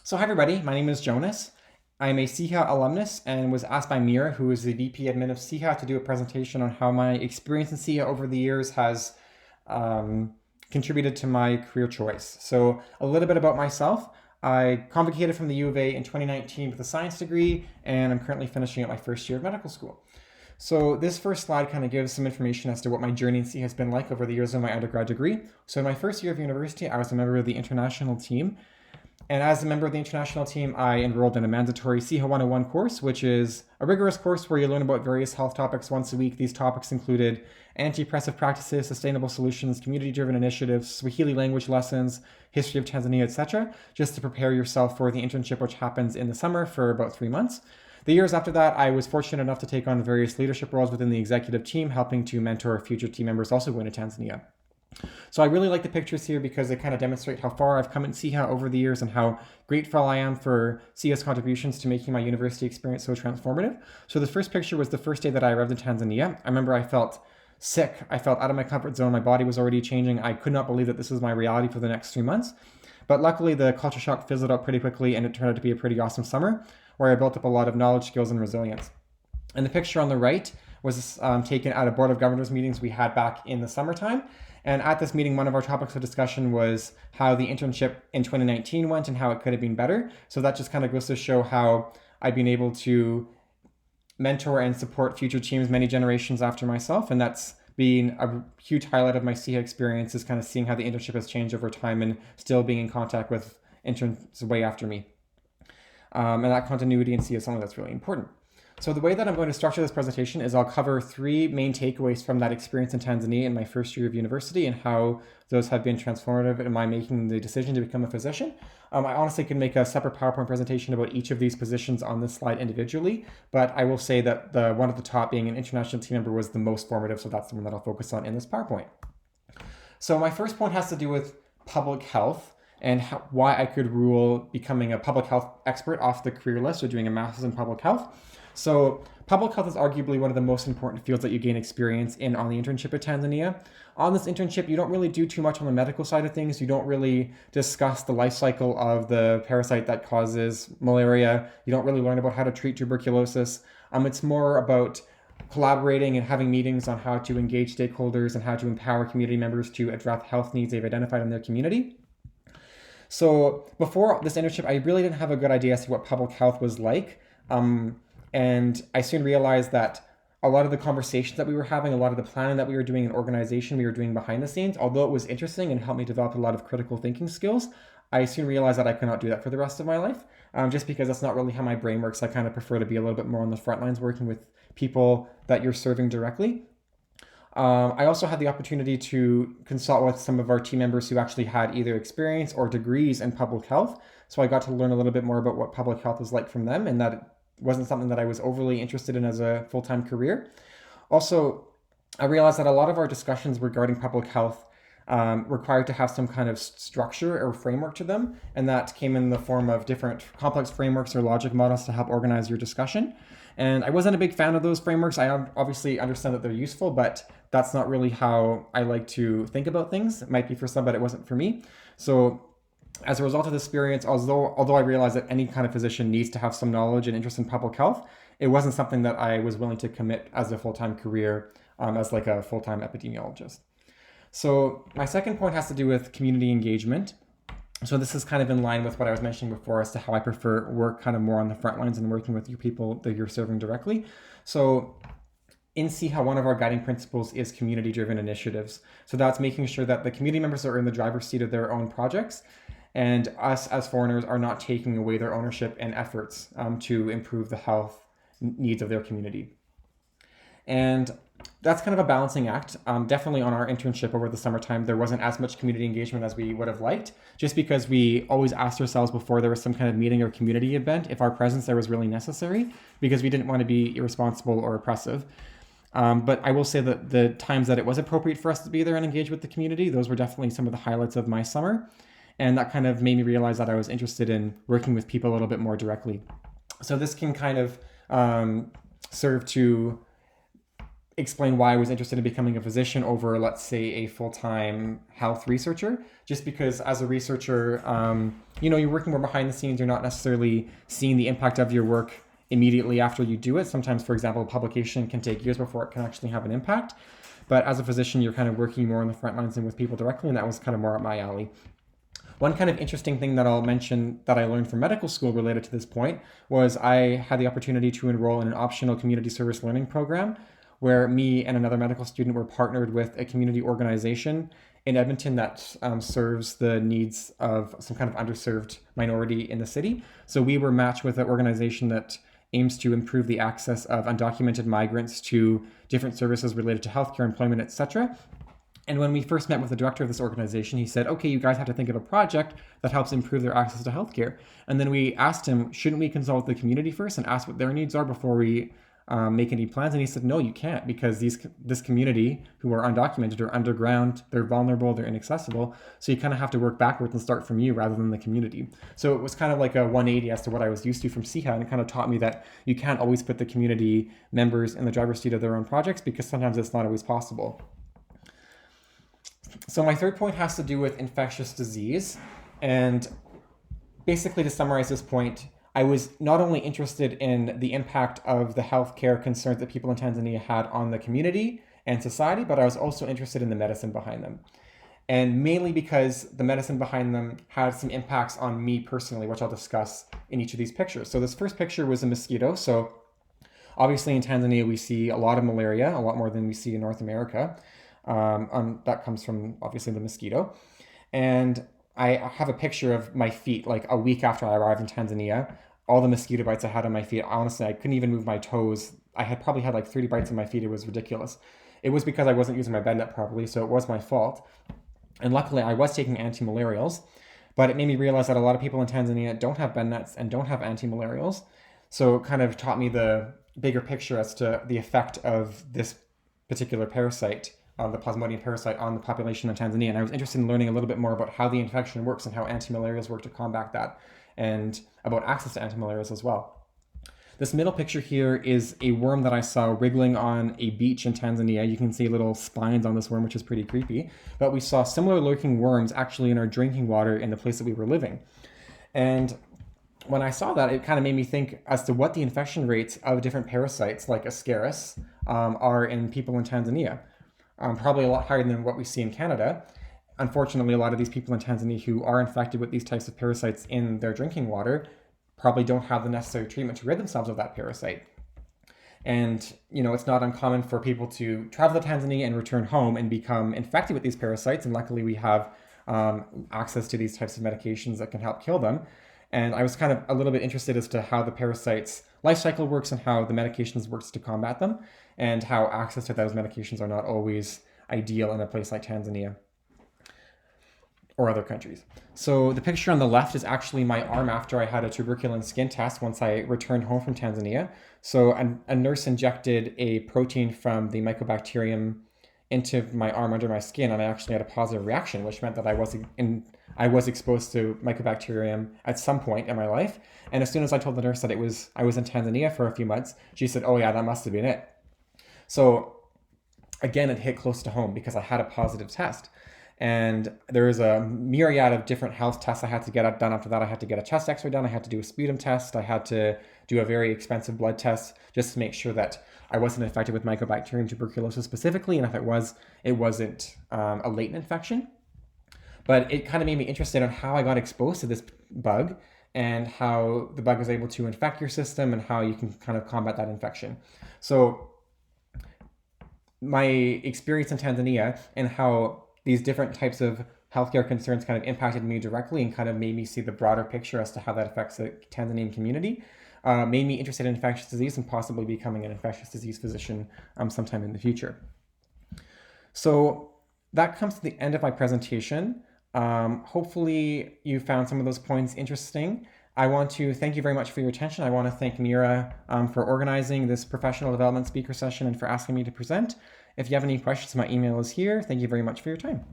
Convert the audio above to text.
So hi everybody, my name is Jonas. I'm a SIHA alumnus and was asked by Mira, who is the VP admin of SIHA, to do a presentation on how my experience in SIHA over the years has contributed to my career choice. So a little bit about myself. I convocated from the U of A in 2019 with a science degree, and I'm currently finishing up my first year of medical school. So this first slide kind of gives some information as to what my journey in SIHA has been like over the years of my undergrad degree. So in my first year of university, I was a member of the international team. And as a member of the international team, I enrolled in a mandatory SIHA 101 course, which is a rigorous course where you learn about various health topics once a week. These topics included anti-oppressive practices, sustainable solutions, community-driven initiatives, Swahili language lessons, history of Tanzania, etc., just to prepare yourself for the internship, which happens in the summer for about 3 months. The years after that, I was fortunate enough to take on various leadership roles within the executive team, helping to mentor future team members also going to Tanzania. So I really like the pictures here because they kind of demonstrate how far I've come in SIHA over the years and how grateful I am for SIHA's contributions to making my university experience so transformative. So the first picture was the first day that I arrived in Tanzania. I remember I felt sick. I felt out of my comfort zone. My body was already changing. I could not believe that this was my reality for the next 3 months. But luckily, the culture shock fizzled out pretty quickly, and it turned out to be a pretty awesome summer where I built up a lot of knowledge, skills, and resilience. And the picture on the right was taken at a Board of Governors meetings we had back in the summertime. And at this meeting, one of our topics of discussion was how the internship in 2019 went and how it could have been better. So that just kind of goes to show how I've been able to mentor and support future teams many generations after myself. And that's been a huge highlight of my SIHA experience, is kind of seeing how the internship has changed over time and still being in contact with interns way after me. And that continuity in SIHA is something that's really important. So the way that I'm going to structure this presentation is I'll cover 3 main takeaways from that experience in Tanzania in my first year of university and how those have been transformative in my making the decision to become a physician. I honestly can make a separate PowerPoint presentation about each of these positions on this slide individually, but I will say that the one at the top, being an international team member, was the most formative, so that's the one that I'll focus on in this PowerPoint. So my first point has to do with public health and why I could rule becoming a public health expert off the career list or doing a master's in public health. So public health is arguably one of the most important fields that you gain experience in on the internship at Tanzania. On this internship, you don't really do too much on the medical side of things. You don't really discuss the life cycle of the parasite that causes malaria. You don't really learn about how to treat tuberculosis. It's more about collaborating and having meetings on how to engage stakeholders and how to empower community members to address health needs they've identified in their community. So before this internship, I really didn't have a good idea as to what public health was like. And I soon realized that a lot of the conversations that we were having, a lot of the planning that we were doing in organization, we were doing behind the scenes, although it was interesting and helped me develop a lot of critical thinking skills, I soon realized that I could not do that for the rest of my life, just because that's not really how my brain works. I kind of prefer to be a little bit more on the front lines, working with people that you're serving directly. I also had the opportunity to consult with some of our team members who actually had either experience or degrees in public health. So I got to learn a little bit more about what public health is like from them, and that it wasn't something that I was overly interested in as a full-time career. Also, I realized that a lot of our discussions regarding public health required to have some kind of structure or framework to them, and that came in the form of different complex frameworks or logic models to help organize your discussion. And I wasn't a big fan of those frameworks. I obviously understand that they're useful, but that's not really how I like to think about things. It might be for some, but it wasn't for me. So as a result of this experience, although I realized that any kind of physician needs to have some knowledge and interest in public health, it wasn't something that I was willing to commit as a full-time career, as like a full-time epidemiologist. So my second point has to do with community engagement. So this is kind of in line with what I was mentioning before as to how I prefer work kind of more on the front lines and working with you people that you're serving directly. So in SIHA, one of our guiding principles is community-driven initiatives. So that's making sure that the community members are in the driver's seat of their own projects, and us as foreigners are not taking away their ownership and efforts to improve the health needs of their community. And that's kind of a balancing act. Definitely on our internship over the summertime, there wasn't as much community engagement as we would have liked, just because we always asked ourselves before there was some kind of meeting or community event if our presence there was really necessary, because we didn't want to be irresponsible or oppressive. But I will say that the times that it was appropriate for us to be there and engage with the community, those were definitely some of the highlights of my summer. And that kind of made me realize that I was interested in working with people a little bit more directly. So this can kind of serve to explain why I was interested in becoming a physician over, let's say, a full-time health researcher. Just because as a researcher, you're working more behind the scenes. You're not necessarily seeing the impact of your work immediately after you do it. Sometimes, for example, a publication can take years before it can actually have an impact. But as a physician, you're kind of working more on the front lines and with people directly, and that was kind of more up my alley. One kind of interesting thing that I'll mention that I learned from medical school related to this point was I had the opportunity to enroll in an optional community service learning program where me and another medical student were partnered with a community organization in Edmonton that serves the needs of some kind of underserved minority in the city. So we were matched with an organization that aims to improve the access of undocumented migrants to different services related to healthcare, employment, etc. And when we first met with the director of this organization, he said, okay, you guys have to think of a project that helps improve their access to healthcare. And then we asked him, shouldn't we consult the community first and ask what their needs are before we make any plans? And he said, no, you can't, because this community who are undocumented are underground, they're vulnerable, they're inaccessible. So you kind of have to work backwards and start from you rather than the community. So it was kind of like a 180 as to what I was used to from SIHA, and it kind of taught me that you can't always put the community members in the driver's seat of their own projects because sometimes it's not always possible. So my third point has to do with infectious disease. And basically, to summarize this point, I was not only interested in the impact of the healthcare concerns that people in Tanzania had on the community and society, but I was also interested in the medicine behind them. And mainly because the medicine behind them had some impacts on me personally, which I'll discuss in each of these pictures. So this first picture was a mosquito. So obviously in Tanzania, we see a lot of malaria, a lot more than we see in North America. That comes from obviously the mosquito. And I have a picture of my feet like a week after I arrived in Tanzania. All the mosquito bites I had on my feet, honestly, I couldn't even move my toes. I had probably had like 30 bites on my feet. It was ridiculous. It was because I wasn't using my bed net properly, so it was my fault. And luckily, I was taking anti-malarials, but it made me realize that a lot of people in Tanzania don't have bed nets and don't have anti-malarials. So it kind of taught me the bigger picture as to the effect of this particular parasite, the Plasmodium parasite, on the population in Tanzania. And I was interested in learning a little bit more about how the infection works and how anti-malarials work to combat that, and about access to anti-malarials as well. This middle picture here is a worm that I saw wriggling on a beach in Tanzania. You can see little spines on this worm, which is pretty creepy. But we saw similar lurking worms actually in our drinking water in the place that we were living. And when I saw that, it kind of made me think as to what the infection rates of different parasites like Ascaris are in people in Tanzania. Probably a lot higher than what we see in Canada. Unfortunately, a lot of these people in Tanzania who are infected with these types of parasites in their drinking water probably don't have the necessary treatment to rid themselves of that parasite. And, it's not uncommon for people to travel to Tanzania and return home and become infected with these parasites. And luckily, we have access to these types of medications that can help kill them. And I was kind of a little bit interested as to how the parasite's life cycle works and how the medications works to combat them, and how access to those medications are not always ideal in a place like Tanzania or other countries. So the picture on the left is actually my arm after I had a tuberculin skin test once I returned home from Tanzania. So a nurse injected a protein from the mycobacterium into my arm under my skin, and I actually had a positive reaction, which meant that I was exposed to mycobacterium at some point in my life. And as soon as I told the nurse that I was in Tanzania for a few months, she said, oh yeah, that must have been it. So again, it hit close to home because I had a positive test. And there was a myriad of different health tests I had to get done after that. I had to get a chest x-ray done. I had to do a sputum test. I had to do a very expensive blood test just to make sure that I wasn't infected with Mycobacterium tuberculosis specifically. And if it wasn't a latent infection. But it kind of made me interested in how I got exposed to this bug and how the bug is able to infect your system and how you can kind of combat that infection. So my experience in Tanzania and how these different types of healthcare concerns kind of impacted me directly and kind of made me see the broader picture as to how that affects the Tanzanian community, made me interested in infectious disease and possibly becoming an infectious disease physician sometime in the future. So that comes to the end of my presentation. Hopefully you found some of those points interesting. I want to thank you very much for your attention. I want to thank Mira for organizing this professional development speaker session and for asking me to present. If you have any questions, my email is here. Thank you very much for your time.